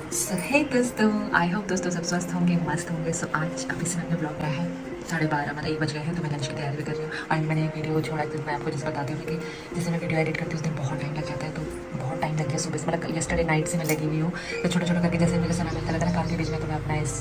हे दोस्तों, I hope दोस्तों सब स्वस्थ होंगे, मस्त होंगे। सो आज अभी से मैंने ब्लॉग किया है 12:30, मतलब 1 बज गए हैं। तो मैं लंच की तैयारी भी कर रही हूँ। और मैंने एक वीडियो छोड़ा है, तो मैं आपको जैसे बताती हूँ कि जैसे मैं वीडियो एडिट करती हूँ उस दिन बहुत टाइम लग जाता है। तो बहुत टाइम लग गया सुबह से, मतलब यस्टरडे नाइट से मैं लगी हुई हूँ। तो छोटा छोटा करके जैसे मुझे समय मिलता रहता है ना काम के बीच में, तो मैं अपना इस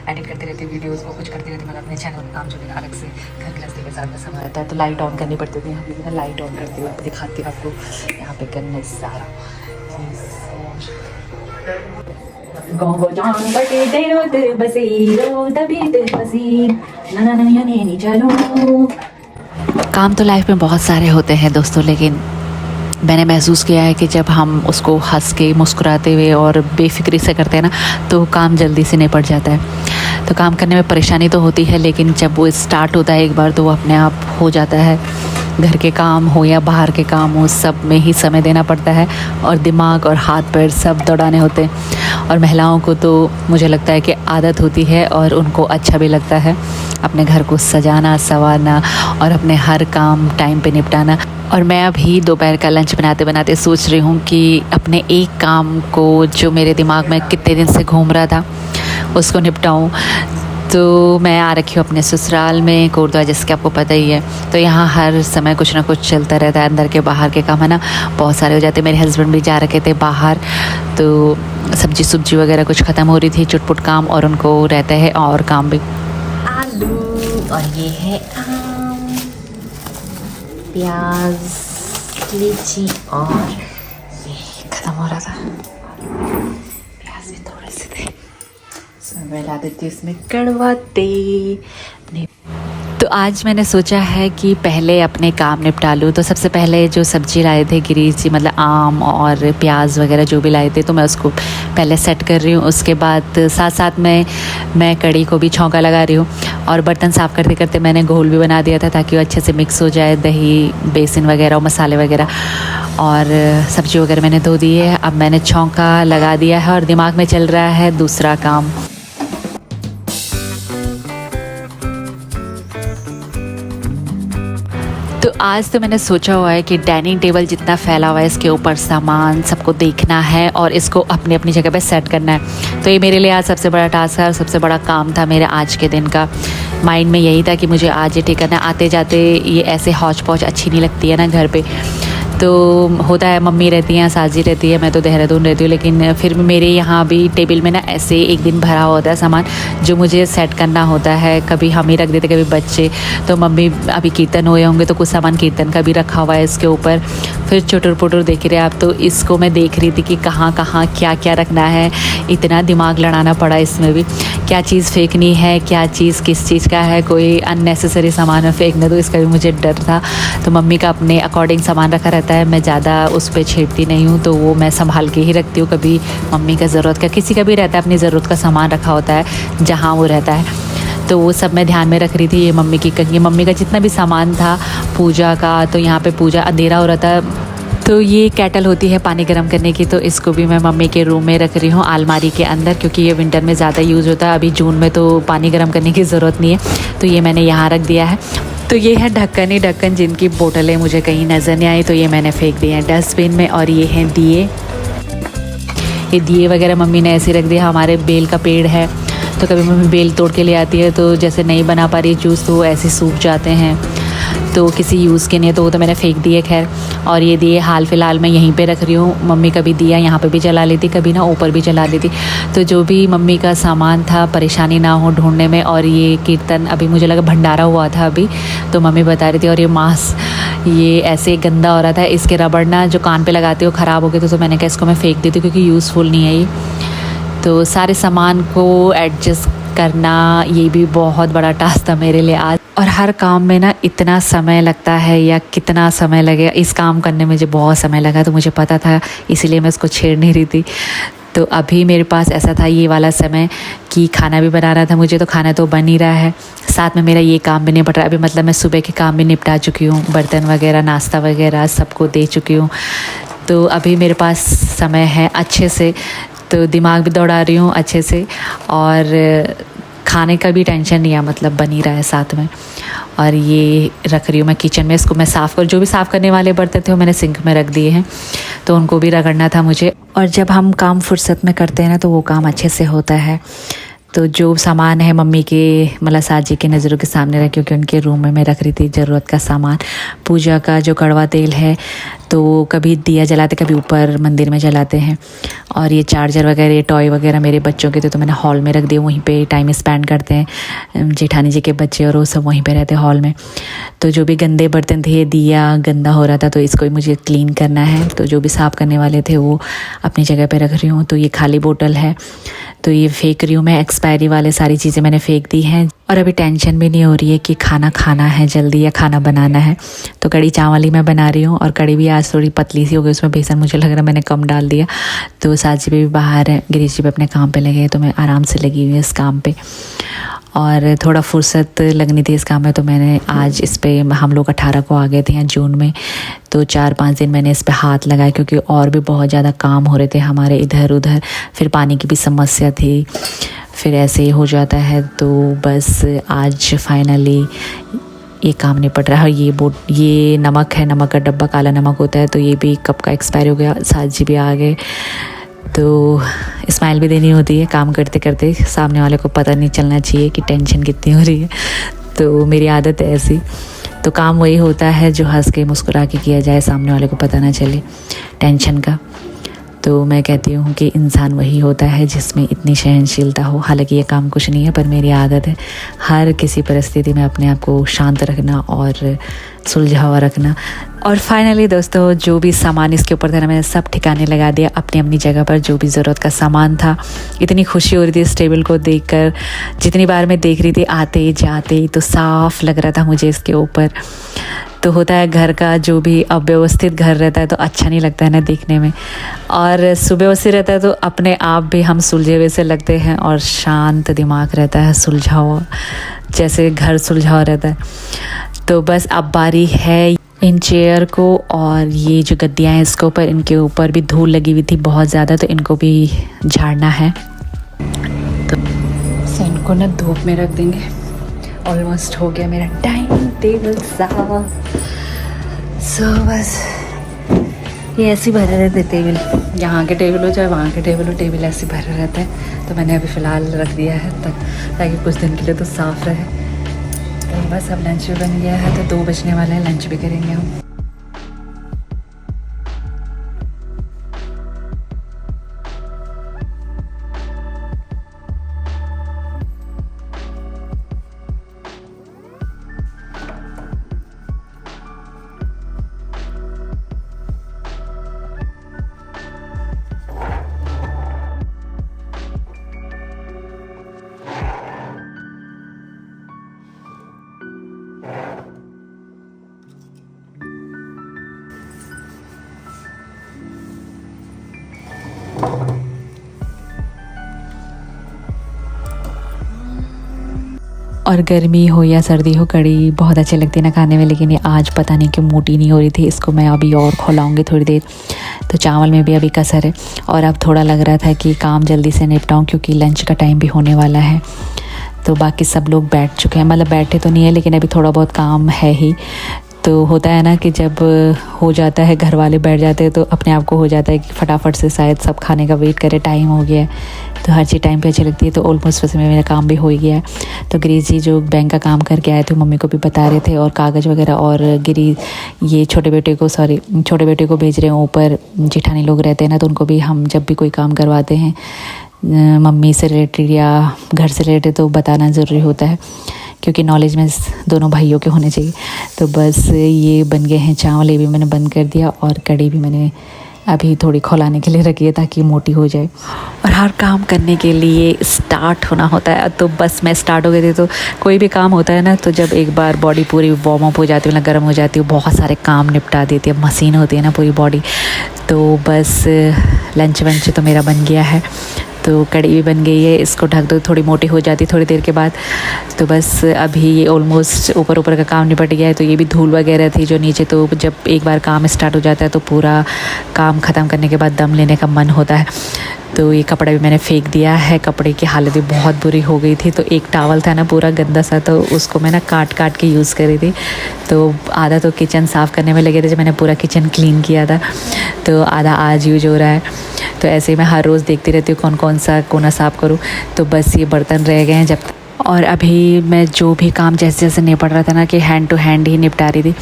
एडिट करती रहती हूँ वीडियोज़ को, कुछ करती रहती हूँ। मतलब अपने चैनल का काम जो मेरा अलग से घर गृहस्थी के साथ में समय रहता है। तो लाइट ऑन करनी पड़ती थी। यहाँ पे मैं लाइट ऑन करती हूँ, दिखाती हूँ आपको यहाँ पे करना सारा Gongo John bate tero te basiro तभी ते बसीर ना ना ना यानी नहीं चलो। काम तो लाइफ में बहुत सारे होते हैं दोस्तों, लेकिन मैंने महसूस किया है कि जब हम उसको हंस के मुस्कुराते हुए और बेफिक्री से करते हैं ना, तो काम जल्दी से निपट जाता है। तो काम करने में परेशानी तो होती है, लेकिन जब वो स्टार्ट होता है एक बार, तो वो अपने आप हो जाता है। घर के काम हो या बाहर के काम हो, सब में ही समय देना पड़ता है और दिमाग और हाथ पैर सब दौड़ाने होते हैं। और महिलाओं को तो मुझे लगता है कि आदत होती है और उनको अच्छा भी लगता है अपने घर को सजाना, संवारना और अपने हर काम टाइम पे निपटाना। और मैं अभी दोपहर का लंच बनाते बनाते सोच रही हूँ कि अपने एक काम को जो मेरे दिमाग में कितने दिन से घूम रहा था उसको निपटाऊँ। तो मैं आ रखी हूँ अपने ससुराल में, कोटद्वार, जिसके आपको पता ही है। तो यहाँ हर समय कुछ ना कुछ चलता रहता है, अंदर के बाहर के काम है ना, बहुत सारे हो जाते। मेरे हस्बैंड भी जा रखे थे बाहर, तो सब्जी वगैरह कुछ ख़त्म हो रही थी, चुटपुट काम, और उनको रहते हैं और काम भी। आलू, और ये है आम, प्याज, लीची, और ये ख़त्म हो रहा था, प्याज भी थोड़े से थे। मैं ला देती हूँ इसमें कड़वा तेल। तो आज मैंने सोचा है कि पहले अपने काम निपटा लूँ। तो सबसे पहले जो सब्ज़ी लाए थे गिरीश जी, मतलब आम और प्याज वगैरह जो भी लाए थे, तो मैं उसको पहले सेट कर रही हूँ। उसके बाद साथ साथ में मैं कड़ी को भी छौंका लगा रही हूँ। और बर्तन साफ़ करते करते मैंने घोल भी बना दिया था, ताकि वो अच्छे से मिक्स हो जाए, दही, बेसन वगैरह और मसाले वगैरह। और सब्ज़ी वगैरह मैंने धो दी है। अब मैंने छौंका लगा दिया है और दिमाग में चल रहा है दूसरा काम। तो आज तो मैंने सोचा हुआ है कि डाइनिंग टेबल जितना फैला हुआ है, इसके ऊपर सामान सबको देखना है और इसको अपनी अपनी जगह पे सेट करना है। तो ये मेरे लिए आज सबसे बड़ा टास्क है और सबसे बड़ा काम था मेरे आज के दिन का। माइंड में यही था कि मुझे आज ये ठीक करना है। आते जाते ये ऐसे हौच पौच अच्छी नहीं लगती है ना घर पे। तो होता है, मम्मी रहती हैं, साजी रहती है, मैं तो देहरादून रहती हूँ, लेकिन फिर मेरे यहाँ भी टेबल में ना ऐसे एक दिन भरा होता है सामान जो मुझे सेट करना होता है। कभी हम ही रख देते, कभी बच्चे। तो मम्मी, अभी कीर्तन हुए होंगे तो कुछ सामान कीर्तन का भी रखा हुआ है इसके ऊपर। फिर चुटुर पुटुर देख रहे आप, तो इसको मैं देख रही थी कि कहाँ कहाँ क्या क्या रखना है। इतना दिमाग लड़ाना पड़ा इसमें भी, क्या चीज़ फेंकनी है, क्या चीज़ किस चीज़ का है, कोई अननेसेसरी सामान में फेंकना, तो इसका भी मुझे डर था। तो मम्मी का अपने अकॉर्डिंग सामान रखा रहता है, मैं ज़्यादा उस पर छेड़ती नहीं हूँ, तो वो मैं संभाल के ही रखती हूँ। कभी मम्मी का ज़रूरत का, किसी का भी रहता है, अपनी ज़रूरत का सामान रखा होता है जहाँ वो रहता है। तो वो सब मैं ध्यान में रख रही थी। ये मम्मी की, ये मम्मी का जितना भी सामान था पूजा का, तो यहाँ पे पूजा अंधेरा हो रहा था, तो ये केटल होती है पानी गर्म करने की, तो इसको भी मैं मम्मी के रूम में रख रही हूँ, अलमारी के अंदर, क्योंकि ये विंटर में ज़्यादा यूज़ होता है। अभी जून में तो पानी गर्म करने की ज़रूरत नहीं है, तो ये मैंने यहाँ रख दिया है। तो ये है ढक्कन ही ढक्कन, जिनकी बोतलें मुझे कहीं नज़र नहीं आई, तो ये मैंने फेंक दिए हैं डस्टबिन में। और ये हैं दिए, ये दिए वगैरह मम्मी ने ऐसे रख दिया। हमारे बेल का पेड़ है, तो कभी मम्मी बेल तोड़ के ले आती है, तो जैसे नहीं बना पा रही जूस, तो वो ऐसे सूख जाते हैं, तो किसी यूज़ के नहीं है, तो वो तो मैंने फेंक दिए खैर। और ये दिए हाल फ़िलहाल मैं यहीं पे रख रही हूँ। मम्मी कभी दिया यहाँ पे भी जला लेती, कभी ना ऊपर भी जला देती। तो जो भी मम्मी का सामान था, परेशानी ना हो ढूंढने में। और ये कीर्तन अभी मुझे लगा भंडारा हुआ था अभी, तो मम्मी बता रही थी। और ये मांस ये ऐसे गंदा हो रहा था, इसके रबड़ ना जो कान पे लगाते हो ख़राब हो गए, तो मैंने कहा इसको मैं फेंक देती हूँ, क्योंकि यूज़फुल नहीं है ये। तो सारे सामान को एडजस्ट करना, ये भी बहुत बड़ा टास्क था मेरे लिए आज। और हर काम में ना इतना समय लगता है, या कितना समय लगेगा, इस काम करने में मुझे बहुत समय लगा, तो मुझे पता था, इसीलिए मैं उसको छेड़ नहीं रही थी। तो अभी मेरे पास ऐसा था ये वाला समय कि खाना भी बनाना था मुझे, तो खाना तो बन ही रहा है, साथ में मेरा ये काम भी निपट रहा है। अभी मतलब मैं सुबह के काम भी निपटा चुकी हूँ, बर्तन वगैरह, नाश्ता वगैरह सबको दे चुकी हूँ। तो अभी मेरे पास समय है अच्छे से, तो दिमाग भी दौड़ा रही हूँ अच्छे से, और खाने का भी टेंशन नहीं है, मतलब बन ही रहा है साथ में। और ये रख रही हूँ मैं किचन में, इसको मैं साफ़ कर, जो भी साफ़ करने वाले बर्तन थे वो मैंने सिंक में रख दिए हैं। तो उनको भी रगड़ना था मुझे। और जब हम काम फुर्सत में करते हैं ना तो वो काम अच्छे से होता है। तो जो सामान है मम्मी के मतलब साजी के नज़रों के सामने रख, क्योंकि उनके रूम में मैं रख रही थी ज़रूरत का सामान। पूजा का जो कड़वा तेल है तो कभी दिया जलाते, कभी ऊपर मंदिर में जलाते हैं। और ये चार्जर वगैरह टॉय वगैरह मेरे बच्चों के थे तो मैंने हॉल में रख दिए, वहीं पे टाइम स्पेंड करते हैं जेठानी जी के बच्चे और वो सब वहीं पे रहते हैं हॉल में। तो जो भी गंदे बर्तन थे, दिया गंदा हो रहा था तो इसको मुझे क्लीन करना है। तो जो भी साफ़ करने वाले थे वो अपनी जगह पे रख रही हूँ। तो ये खाली बोतल है तो ये फेंक रही हूँ मैं, एक्सपायरी वाले सारी चीज़ें मैंने फेंक दी हैं। और अभी टेंशन भी नहीं हो रही है कि खाना खाना है जल्दी या खाना बनाना है। तो कड़ी चावल ही मैं बना रही हूँ और कड़ी भी आज थोड़ी पतली सी हो गई, उसमें बेसन मुझे लग रहा है मैंने कम डाल दिया। तो साजी भी बाहर है, गिरीश जी भी अपने काम पे लगे हैं तो मैं आराम से लगी हुई हूँ इस काम पे। और थोड़ा फुर्सत लगनी थी इस काम में तो मैंने आज इस पे, हम लोग 18 को आ गए थे यहाँ जून में, तो 4-5 दिन मैंने इस पे हाथ लगाया क्योंकि और भी बहुत ज़्यादा काम हो रहे थे हमारे इधर उधर। फिर पानी की भी समस्या थी, फिर ऐसे ही हो जाता है। तो बस आज फाइनली ये काम निपट रहा है। ये नमक है, नमक का डब्बा काला नमक होता है तो ये भी कब का एक्सपायर हो गया। साजी भी आ गए तो स्माइल भी देनी होती है काम करते करते, सामने वाले को पता नहीं चलना चाहिए कि टेंशन कितनी हो रही है। तो मेरी आदत है ऐसी। तो काम वही होता है जो हंस के मुस्कुरा के किया जाए, सामने वाले को पता ना चले टेंशन का। तो मैं कहती हूँ कि इंसान वही होता है जिसमें इतनी सहनशीलता हो। हालांकि ये काम कुछ नहीं है पर मेरी आदत है हर किसी परिस्थिति में अपने आप को शांत रखना और सुलझा हुआ रखना। और फाइनली दोस्तों जो भी सामान इसके ऊपर था ना मैंने सब ठिकाने लगा दिया अपनी अपनी जगह पर, जो भी ज़रूरत का सामान था। इतनी खुशी हो रही थी इस टेबल को देखकर, जितनी बार मैं देख रही थी आते जाते तो साफ़ लग रहा था मुझे इसके ऊपर। तो होता है घर का जो भी अव्यवस्थित घर रहता है तो अच्छा नहीं लगता है ना देखने में, और सुव्यवस्थित रहता है तो अपने आप भी हम सुलझे हुए से लगते हैं और शांत दिमाग रहता है, सुलझा हुआ, जैसे घर सुलझा हुआ रहता है। तो बस अब बारी है इन चेयर को, और ये जो गद्दियाँ हैं इसके ऊपर, इनके ऊपर भी धूल लगी हुई थी बहुत ज़्यादा तो इनको भी झाड़ना है। तो इनको ना धूप में रख देंगे। ऑलमोस्ट हो गया मेरा डाइनिंग टेबल साफ। सो बस ये ऐसे ही भरे रहते टेबल, यहाँ के टेबल हो चाहे वहाँ के टेबल हो, टेबल ऐसे भरे रहता है। तो मैंने अभी फ़िलहाल रख दिया है ताकि कुछ दिन के लिए तो साफ़ रहे। तो बस अब लंच भी बन गया है तो 2 बजने वाला है, लंच भी करेंगे हम। और गर्मी हो या सर्दी हो कड़ी बहुत अच्छी लगती है ना खाने में, लेकिन ये आज पता नहीं क्यों मोटी नहीं हो रही थी। इसको मैं अभी और खौलाऊँगी थोड़ी देर। तो चावल में भी अभी कसर है और अब थोड़ा लग रहा था कि काम जल्दी से निपटाऊँ क्योंकि लंच का टाइम भी होने वाला है। तो बाकी सब लोग बैठ चुके हैं, मतलब बैठे तो नहीं है लेकिन अभी थोड़ा बहुत काम है ही। तो होता है ना कि जब हो जाता है घर वाले बैठ जाते हैं तो अपने आप को हो जाता है कि फटाफट से शायद सब खाने का वेट करे, टाइम हो गया है। तो हर चीज़ टाइम पे अच्छी लगती है। तो ऑलमोस्ट वैसे मेरा काम भी हो ही गया है। तो गिरीश जी जो बैंक का काम करके आए थे मम्मी को भी बता रहे थे और कागज़ वगैरह, और ये छोटे बेटे को भेज रहे हैं ऊपर, जेठानी लोग रहते हैं ना तो उनको भी हम जब भी कोई काम करवाते हैं मम्मी से रिलेटेड या घर से रिलेटेड तो बताना ज़रूरी होता है क्योंकि नॉलेज में दोनों भाइयों के होने चाहिए। तो बस ये बन गए हैं चावल, ये भी मैंने बंद कर दिया और कड़ी भी मैंने अभी थोड़ी खौलाने के लिए रखी है ताकि मोटी हो जाए। और हर काम करने के लिए स्टार्ट होना होता है। तो बस मैं स्टार्ट हो गई थी। तो कोई भी काम होता है ना तो जब एक बार बॉडी पूरी वार्म अप हो जाती है ना, गर्म हो जाती है, बहुत सारे काम निपटा देती है, मशीन होती है ना पूरी बॉडी। तो बस लंच वंच तो मेरा बन गया है। तो तो कड़ी भी बन गई है, इसको ढक दो, थोड़ी मोटी हो जाती थोड़ी देर के बाद। तो बस अभी ये ऑलमोस्ट ऊपर ऊपर का काम निपट गया है। तो ये भी धूल वगैरह थी जो नीचे, तो जब एक बार काम स्टार्ट हो जाता है तो पूरा काम ख़त्म करने के बाद दम लेने का मन होता है। तो ये कपड़ा भी मैंने फेंक दिया है, कपड़े की हालत भी बहुत बुरी हो गई थी। तो एक टॉवल था ना पूरा गंदा सा, तो उसको मैं ना काट काट के यूज़ करी थी। तो आधा तो किचन साफ़ करने में लगे थे जब मैंने पूरा किचन क्लीन किया था, तो आधा आज यूज हो रहा है। तो ऐसे ही मैं हर रोज़ देखती रहती हूँ कौन कौन सा कोना साफ़ करूँ। तो बस ये बर्तन रह गए हैं जब, और अभी मैं जो भी काम जैसे जैसे निपट रहा था ना कि हैंड टू हैंड ही निपटा रही थी।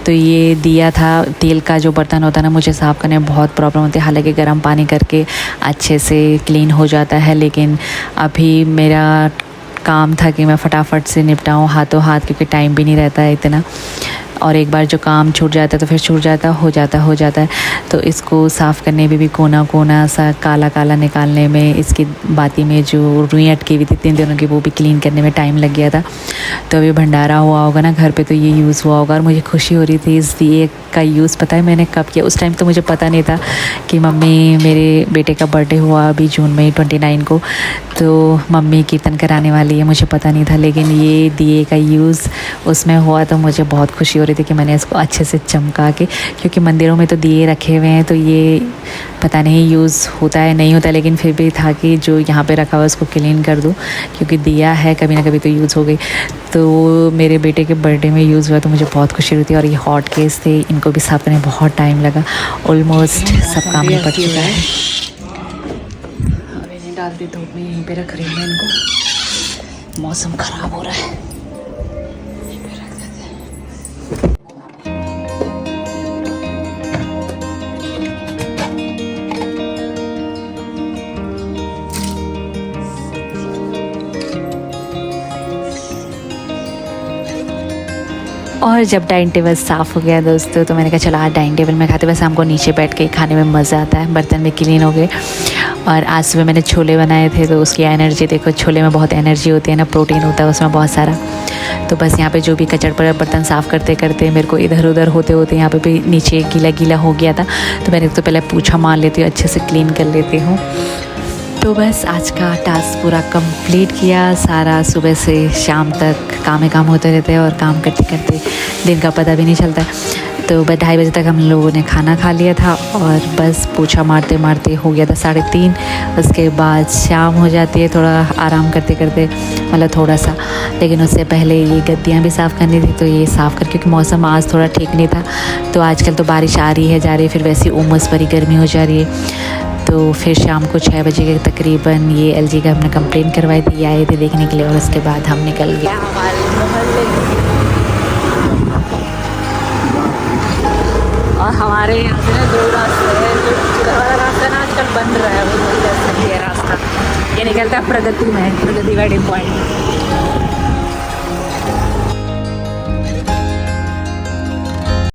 तो ये दिया था, तेल का जो बर्तन होता है ना, मुझे साफ़ करने में बहुत प्रॉब्लम होती है। हालांकि गर्म पानी करके अच्छे से क्लीन हो जाता है, लेकिन अभी मेरा काम था कि मैं फटाफट से निपटाऊँ हाथों हाथ, क्योंकि टाइम भी नहीं रहता है इतना। और एक बार जो काम छूट जाता है तो फिर छूट जाता हो जाता है। तो इसको साफ़ करने में भी कोना कोना सा काला काला निकालने में, इसकी बाती में जो रुई अटकी हुई थी 3 दिनों की, वो भी क्लीन करने में टाइम लग गया था। तो अभी भंडारा हुआ होगा ना घर पे, तो ये यूज़ हुआ होगा। और मुझे खुशी हो रही थी इस दिए का यूज़, पता है मैंने कब किया। उस टाइम तो मुझे पता नहीं था कि मम्मी, मेरे बेटे का बर्थडे हुआ अभी जून में 29 को, तो मम्मी कीर्तन कराने वाली है, मुझे पता नहीं था। लेकिन ये दिए का यूज़ उसमें हुआ तो मुझे बहुत खुशी हो रही थी कि मैंने इसको अच्छे से चमका के, क्योंकि मंदिरों में तो दिए रखे हुए हैं तो ये पता नहीं यूज़ होता है नहीं होता, लेकिन फिर भी था कि जो यहाँ पे रखा हुआ है उसको क्लीन कर दूँ, क्योंकि दिया है कभी ना कभी तो यूज़ हो गई। तो मेरे बेटे के बर्थडे में यूज़ हुआ तो मुझे बहुत खुशी हुई थी। और ये हॉट केस थे, इनको भी साफ करने में बहुत टाइम लगा। ऑलमोस्ट सब काम निपट चुका है। अब इन्हें डाल दी धूप में, यहीं पे रख रही हूँ इनको, मौसम ख़राब हो रहा है। और जब डाइनिंग टेबल साफ़ हो गया दोस्तों, तो मैंने कहा चलो आज डाइनिंग टेबल में खाते, वैसे हमको नीचे बैठ के खाने में मज़ा आता है। बर्तन भी क्लीन हो गए। और आज सुबह मैंने छोले बनाए थे, तो उसकी एनर्जी देखो, छोले में बहुत एनर्जी होती है ना, प्रोटीन होता है उसमें बहुत सारा। तो बस यहाँ पे जो भी कचड़ पड़ा बर्तन साफ़ करते करते मेरे को इधर उधर होते होते यहाँ पे भी नीचे गीला गीला हो गया था। तो मैंने तो पहले पूछा मार लेती हूँ, अच्छे से क्लीन कर लेती हूँ। तो बस आज का टास्क पूरा कंप्लीट किया। सारा सुबह से शाम तक काम ही काम होते रहते हैं, और काम करते करते दिन का पता भी नहीं चलता। तो बस 2:30 बजे तक हम लोगों ने खाना खा लिया था, और बस पोछा मारते मारते हो गया था 3:30। उसके बाद शाम हो जाती है थोड़ा आराम करते करते, मतलब थोड़ा सा। लेकिन उससे पहले ये गद्दियाँ भी साफ़ करनी थी, तो ये साफ़ कर, क्योंकि मौसम आज थोड़ा ठीक नहीं था। तो आजकल तो बारिश आ रही है जा रही है, फिर वैसी उमस भरी गर्मी हो जा रही है। तो फिर शाम को 6 बजे के तकरीबन ये एलजी का हमने कंप्लेंट करवाई थी, ये आए थे देखने के लिए, और उसके बाद हम निकल गए हमारे मोहल्ले। और हमारे यहाँ से ना 2 रास्ते हैं, जो उधर वाला रास्ता ना आजकल बन रहा है, वो नहीं जा सकती है रास्ता। ये निकलता है प्रगति में, प्रगति वेडिंग पॉइंट।